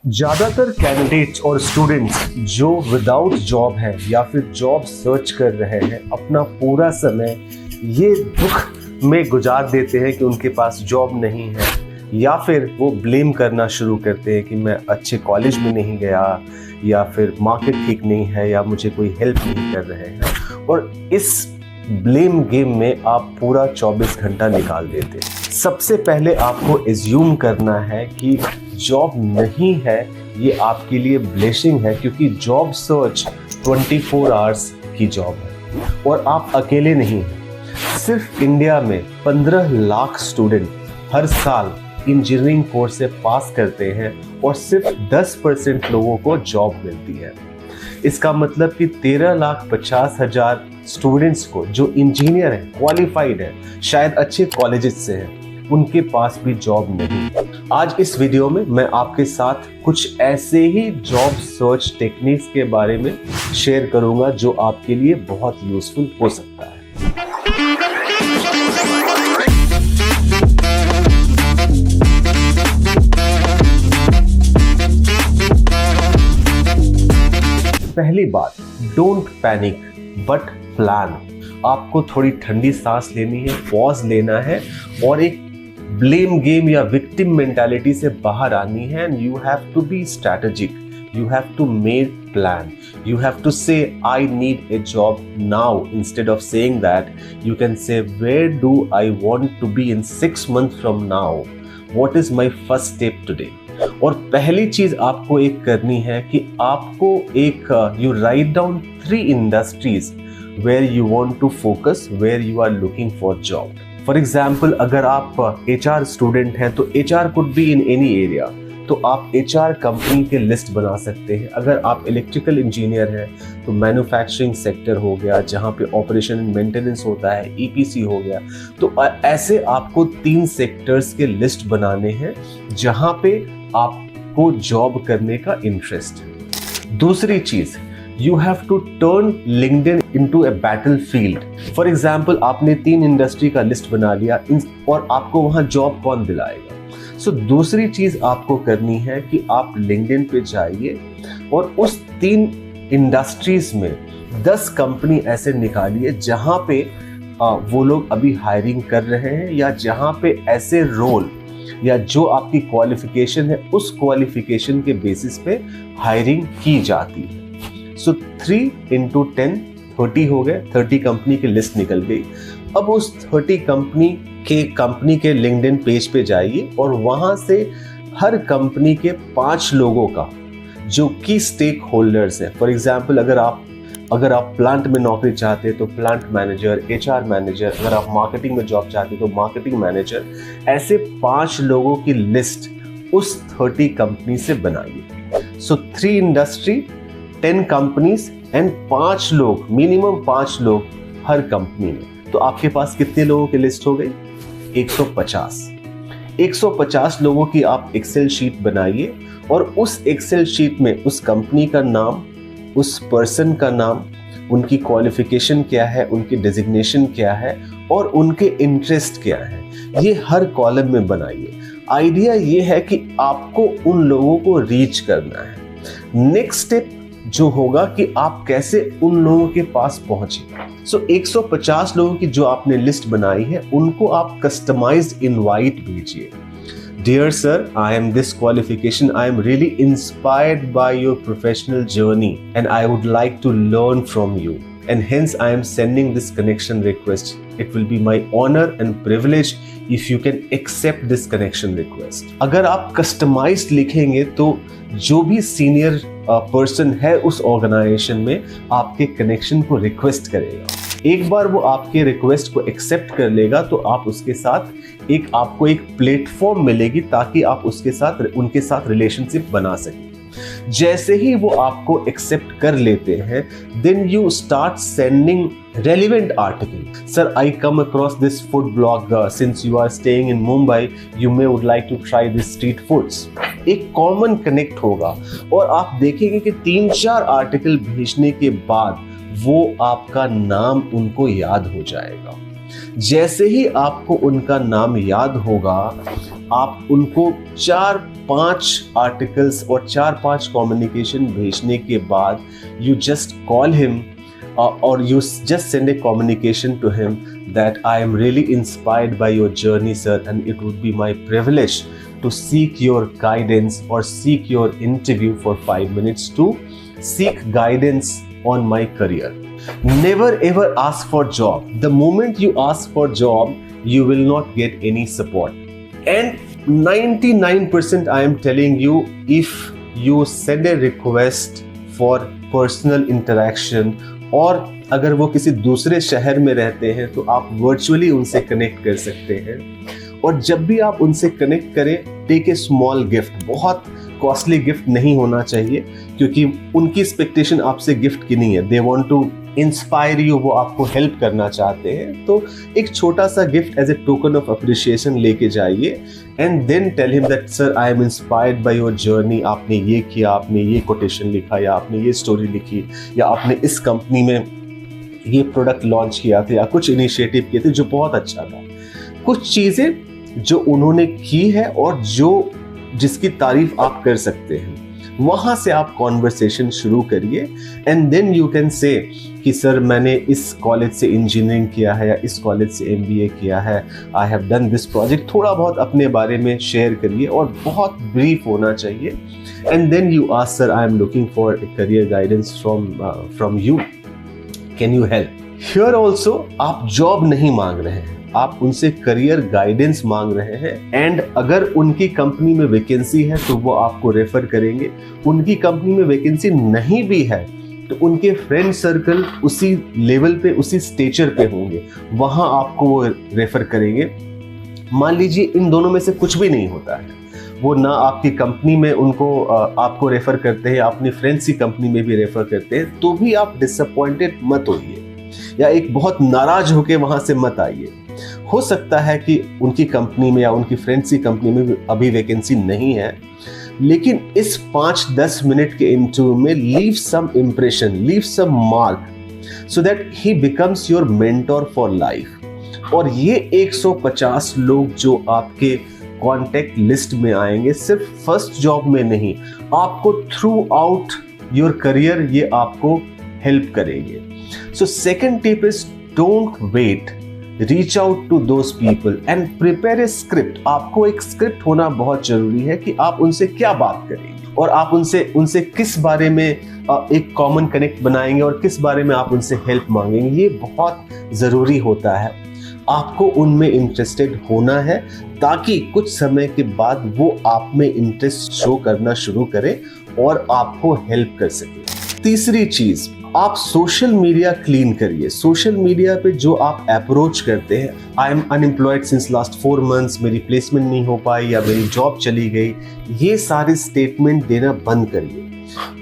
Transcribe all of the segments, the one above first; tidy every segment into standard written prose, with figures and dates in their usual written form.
ज़्यादातर कैंडिडेट्स और स्टूडेंट्स जो विदाउट जॉब हैं या फिर जॉब सर्च कर रहे हैं अपना पूरा समय ये दुख में गुजार देते हैं कि उनके पास जॉब नहीं है, या फिर वो ब्लेम करना शुरू करते हैं कि मैं अच्छे कॉलेज में नहीं गया, या फिर मार्केट ठीक नहीं है, या मुझे कोई हेल्प नहीं कर रहे हैं। और इस ब्लेम गेम में आप पूरा 24 घंटा निकाल देते हैं। सबसे पहले आपको एज्यूम करना है कि जॉब नहीं है ये आपके लिए ब्लेसिंग है, क्योंकि जॉब सर्च 24 आवर्स की जॉब है और आप अकेले नहीं हैं। सिर्फ इंडिया में 15 लाख स्टूडेंट हर साल इंजीनियरिंग कोर्स से पास करते हैं और सिर्फ 10% लोगों को जॉब मिलती है। इसका मतलब कि 13,50,000 स्टूडेंट्स को जो इंजीनियर हैं, क्वालिफाइड हैं, शायद अच्छे कॉलेजेस से हैं, उनके पास भी जॉब नहीं। आज इस वीडियो में मैं आपके साथ कुछ ऐसे ही जॉब सर्च टेक्निक्स के बारे में शेयर करूंगा जो आपके लिए बहुत यूजफुल हो सकता है। पहली बात, डोंट पैनिक बट प्लान। आपको थोड़ी ठंडी सांस लेनी है, पॉज लेना है और एक ब्लेम गेम या विक्टिम मेंटालिटी से बाहर आनी है। And you have to be strategic, you have to make plan, you have to say I need a job now instead of saying that. You can say where do I want to be in 6 months from now, what is my first step today. और पहली चीज आपको एक करनी है कि आपको एक you write down 3 industries where you want to focus, where you are looking for job. For example, अगर आप HR स्टूडेंट हैं तो HR could be in any area, तो आप HR कंपनी के लिस्ट बना सकते हैं। अगर आप इलेक्ट्रिकल इंजीनियर हैं तो मैन्युफैक्चरिंग सेक्टर हो गया, जहाँ पे ऑपरेशन एंड मेंटेनेंस होता है, EPC हो गया। तो ऐसे आपको 3 सेक्टर्स के लिस्ट बनाने हैं जहाँ पे आपको जॉब करने का इंटरेस्ट है। दूसरी चीज, You have to turn LinkedIn into a battlefield. For example, आपने 3 इंडस्ट्री का लिस्ट बना लिया और आपको वहां जॉब कौन दिलाएगा। So, दूसरी चीज आपको करनी है कि आप LinkedIn पे जाइए और उस 3 इंडस्ट्रीज में 10 कंपनी ऐसे निकालिए जहां पे वो लोग अभी हायरिंग कर रहे हैं, या जहां पे ऐसे रोल या जो आपकी क्वालिफिकेशन है उस क्वालिफिकेशन के बेसिस पे हायरिंग की जाती है। So 3 into 10 30 हो गए, 30 कंपनी की लिस्ट निकल गई। अब उस 30 कंपनी के लिंक्डइन पेज पे जाइए और वहां से हर कंपनी के 5 लोगों का जो की स्टेक होल्डर्स हैं। फॉर एग्जाम्पल, अगर आप प्लांट में नौकरी चाहते हैं तो प्लांट मैनेजर, HR मैनेजर, अगर आप मार्केटिंग में जॉब चाहते हैं तो मार्केटिंग मैनेजर, ऐसे 5 लोगों की लिस्ट उस 30 कंपनी से बनाइए। सो 3 इंडस्ट्री, 10 कंपनीज एंड 5 लोग, मिनिमम 5 लोग हर कंपनी में। तो आपके पास कितने लोगों की लिस्ट हो गई? 150 लोगों की आप एक्सेल शीट बनाइए और उस एक्सेल शीट में उस कंपनी का नाम, उस पर्सन का नाम, उनकी क्वालिफिकेशन क्या है, उनकी डेजिग्नेशन क्या है और उनके इंटरेस्ट क्या है, ये हर कॉलम में बनाइए। आइडिया ये है कि आपको उन लोगों को रीच करना है। नेक्स्ट स्टेप जो होगा कि आप कैसे उन लोगों के पास पहुंचे। सो 150 लोगों की जो आपने लिस्ट बनाई है उनको आप कस्टमाइज्ड इनवाइट भेजिए। Dear sir, I am this qualification, I am really inspired by your professional journey and I would like to learn from you and hence I am sending this connection request. It will be my honor and privilege if you can accept this connection request. अगर आप customized लिखेंगे तो जो भी senior person है उस organisation में आपके कनेक्शन को रिक्वेस्ट करेगा। एक बार वो आपके रिक्वेस्ट को एक्सेप्ट कर लेगा तो आप उसके साथ आपको एक प्लेटफॉर्म मिलेगी ताकि आप उनके साथ रिलेशनशिप बना सकें। जैसे ही वो आपको एक्सेप्ट कर लेते हैं, then you start sending relevant article. Sir, I come across this food blog since you are staying in Mumbai, you may would like to try this street foods. एक कॉमन कनेक्ट होगा और आप देखेंगे कि 3-4 article भेजने के बाद वो आपका नाम उनको याद हो जाएगा। जैसे ही आपको उनका नाम याद होगा, आप उनको 4-5 आर्टिकल्स और 4-5 कम्युनिकेशन भेजने के बाद you just call him or you just send a communication to him that I am really inspired by your journey, sir, and it would be my privilege to seek your guidance or seek your interview for 5 minutes to seek guidance on my career. Never ever ask for job. The moment you ask for job, you will not get any support. And 99% I am telling you, if you send a request for personal interaction, और अगर वो किसी दूसरे शहर में रहते हैं तो आप वर्चुअली उनसे कनेक्ट कर सकते हैं। और जब भी आप उनसे कनेक्ट करें, टेक ए स्मॉल गिफ्ट। बहुत कॉस्टली गिफ्ट नहीं होना चाहिए, क्योंकि उनकी एक्सपेक्टेशन आपसे गिफ्ट की नहीं है। They want to inspire you, वो आपको हेल्प करना चाहते हैं। तो एक छोटा सा gift as a token of appreciation लेके जाइए and then tell him that sir I am inspired by your journey. आपने ये किया, आपने ये कोटेशन लिखा, या आपने ये स्टोरी लिखी, या आपने इस कंपनी में ये प्रोडक्ट लॉन्च किया था, या कुछ इनिशिएटिव किए थे जो बहुत अच्छा था। कुछ चीज़ें जो उन्होंने की है और जिसकी तारीफ आप कर सकते हैं, वहाँ से आप कॉन्वर्सेशन शुरू करिए। And then you can say कि सर मैंने इस कॉलेज से इंजीनियरिंग किया है, या इस कॉलेज से MBA किया है, I have done this project. थोड़ा बहुत अपने बारे में शेयर करिए और बहुत ब्रीफ होना चाहिए। And then you ask sir I am looking for a career guidance from you, can you help. Here also आप जॉब नहीं मांग रहे हैं, आप उनसे करियर गाइडेंस मांग रहे हैं। एंड अगर उनकी कंपनी में वैकेंसी है तो वो आपको रेफर करेंगे। उनकी कंपनी में वैकेंसी नहीं भी है तो उनके फ्रेंड सर्कल उसी लेवल पे, उसी स्टेचर पे होंगे, वहां आपको वो रेफर करेंगे। मान लीजिए इन दोनों में से कुछ भी नहीं होता है, वो ना आपकी कंपनी में आपको रेफर करते हैं, अपनी फ्रेंड्स की कंपनी में भी रेफर करते हैं, तो भी आप डिसअपॉइंटेड मत होइए या एक बहुत नाराज होके वहां से मत आइए। हो सकता है कि उनकी कंपनी में या उनकी फ्रेंड्स की कंपनी में अभी वैकेंसी नहीं है, लेकिन इस 5-10 मिनट के इंटरव्यू में leave some impression, leave some mark so that he becomes your mentor for life. और ये 150 लोग जो आपके कॉन्टेक्ट लिस्ट में आएंगे, सिर्फ फर्स्ट जॉब में नहीं, आपको थ्रू आउट योर करियर ये आपको हेल्प करेंगे। So second tip is don't wait, reach out to those people and prepare a script. आपको एक स्क्रिप्ट होना बहुत जरूरी है कि आप उनसे क्या बात करेंगे और आप उनसे किस बारे में एक कॉमन कनेक्ट बनाएंगे और किस बारे में आप उनसे हेल्प मांगेंगे। ये बहुत जरूरी होता है। आपको उनमें इंटरेस्टेड होना है ताकि कुछ समय के बाद वो आप में इंटरेस्ट शो करना शुरू करें और आपको हेल्प कर सके। तीसरी चीज, आप सोशल मीडिया क्लीन करिए। सोशल मीडिया पे जो आप अप्रोच करते हैं, I am unemployed since last 4 months, मेरी प्लेसमेंट नहीं हो पाई या मेरी जॉब चली गई, ये सारे स्टेटमेंट देना बंद करिए।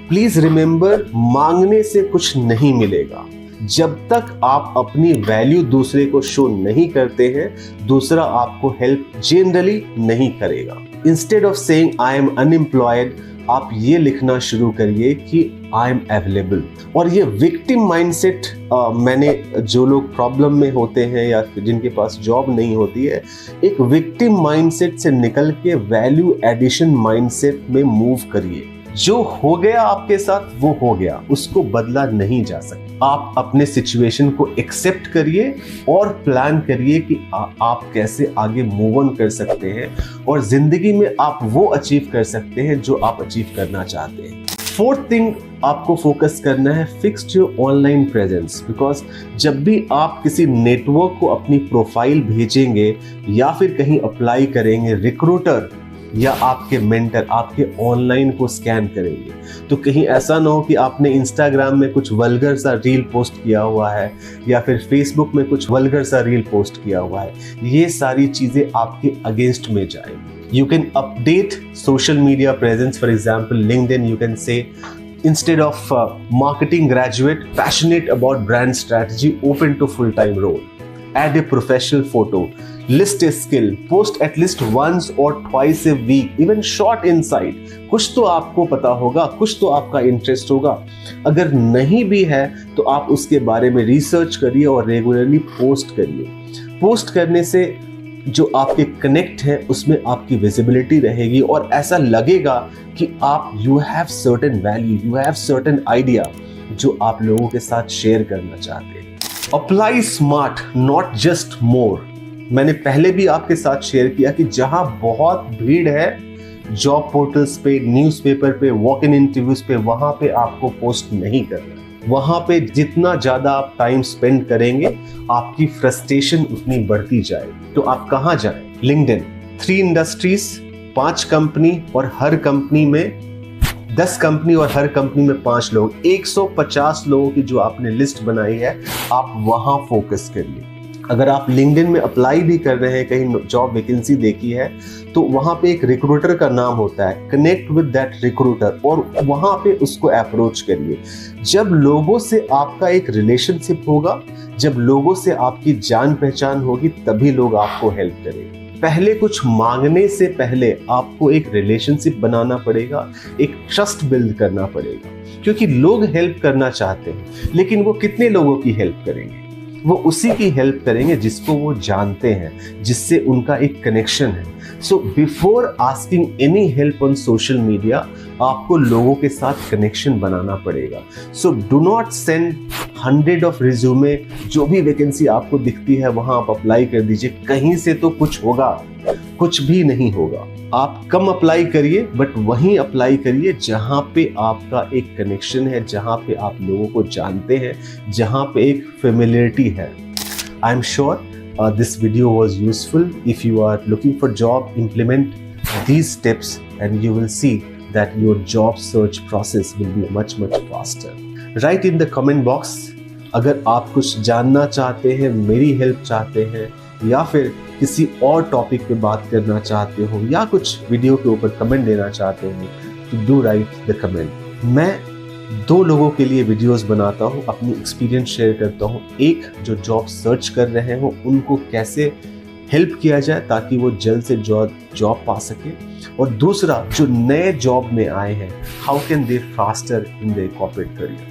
प्लीज रिमेंबर, मांगने से कुछ नहीं मिलेगा। जब तक आप अपनी वैल्यू दूसरे को शो नहीं करते हैं, दूसरा आपको हेल्प जनरली नहीं करेगा। Instead of saying I am unemployed, आप ये लिखना शुरू करिए कि आई एम अवेलेबल। और ये विक्टिम माइंडसेट, मैंने जो लोग प्रॉब्लम में होते हैं या जिनके पास जॉब नहीं होती है, एक विक्टिम माइंडसेट से निकल के वैल्यू एडिशन माइंडसेट में मूव करिए। जो हो गया आपके साथ वो हो गया, उसको बदला नहीं जा सकता। आप अपने सिचुएशन को एक्सेप्ट करिए और प्लान करिए कि आप कैसे आगे मूव ऑन कर सकते हैं और जिंदगी में आप वो अचीव कर सकते हैं जो आप अचीव करना चाहते हैं। फोर्थ थिंग आपको फोकस करना है, fix your online presence. Because जब भी आप किसी नेटवर्क को अपनी प्रोफाइल भेजेंगे या फिर कहीं अप्लाई करेंगे, रिक्रूटर या आपके मेंटर आपके ऑनलाइन को स्कैन करेंगे, तो कहीं ऐसा ना हो कि आपने इंस्टाग्राम में कुछ वल्गर सा रील पोस्ट किया हुआ है या फिर फेसबुक में कुछ वल्गर सा रील पोस्ट किया हुआ है। ये सारी चीजें आपके अगेंस्ट में जाएंगी। You can update social media presence. For example LinkedIn, you can say instead of marketing graduate passionate about brand strategy, open to full-time role. Add a professional photo. List a skill, post at least once or twice a week, even short insight. कुछ तो आपको पता होगा, कुछ तो आपका interest होगा। अगर नहीं भी है तो आप उसके बारे में रिसर्च करिए और रेगुलरली पोस्ट करिए। पोस्ट करने से जो आपके कनेक्ट हैं उसमें आपकी विजिबिलिटी रहेगी और ऐसा लगेगा कि आप you have certain value, you have certain idea जो आप लोगों के साथ शेयर करना चाहते हैं। Apply smart, not just more. मैंने पहले भी आपके साथ शेयर किया कि जहां बहुत भीड़ है जॉब पोर्टल्स पे, न्यूज़पेपर पे, वॉक इन इंटरव्यूज पे, वहां पे आपको पोस्ट नहीं करना। वहां पे जितना ज्यादा आप टाइम स्पेंड करेंगे आपकी फ्रस्ट्रेशन उतनी बढ़ती जाएगी। तो आप कहां जाएं? लिंक्डइन, 3 इंडस्ट्रीज, 5 कंपनी और हर कंपनी में 10 कंपनी और हर कंपनी में 5 लोग, 150 लोगों की जो आपने लिस्ट बनाई है, आप वहां फोकस करिए। अगर आप लिंक्डइन में अप्लाई भी कर रहे हैं, कहीं जॉब वैकेंसी देखी है, तो वहां पे एक रिक्रूटर का नाम होता है, कनेक्ट विद दैट रिक्रूटर और वहां पे उसको अप्रोच करिए। जब लोगों से आपका एक रिलेशनशिप होगा, जब लोगों से आपकी जान पहचान होगी, तभी लोग आपको हेल्प करेंगे। पहले कुछ मांगने से पहले आपको एक रिलेशनशिप बनाना पड़ेगा, एक ट्रस्ट बिल्ड करना पड़ेगा, क्योंकि लोग हेल्प करना चाहते हैं, लेकिन वो कितने लोगों की हेल्प करेंगे? वो उसी की हेल्प करेंगे जिसको वो जानते हैं, जिससे उनका एक कनेक्शन है। So before asking any help on social media, आपको लोगों के साथ कनेक्शन बनाना पड़ेगा। So do not send 100 of resume, जो भी वैकेंसी आपको दिखती है वहां आप अप्लाई कर दीजिए। कहीं से तो कुछ होगा, कुछ भी नहीं होगा। आप कम अप्लाई करिए, बट वहीं अप्लाई करिए जहां पे आपका एक कनेक्शन है, जहां पे आप लोगों को जानते हैं, जहां पे एक फेमिलियरिटी है। I am sure this video was useful. If you are looking for job, implement these steps and you will see that your job search process will be much faster. Write in the comment box अगर आप कुछ जानना चाहते हैं, मेरी help चाहते हैं, या फिर किसी और टॉपिक पे बात करना चाहते हो, या कुछ वीडियो के ऊपर कमेंट देना चाहते हो, तो डू राइट द कमेंट। मैं 2 लोगों के लिए वीडियोस बनाता हूँ, अपनी एक्सपीरियंस शेयर करता हूँ। एक जो जॉब सर्च कर रहे हो उनको कैसे हेल्प किया जाए ताकि वो जल्द से जॉब पा सके, और दूसरा जो नए जॉब में आए हैं, how can they faster in their corporate career.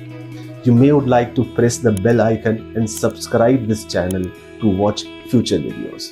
You may would like to press the bell icon and subscribe this channel to watch future videos.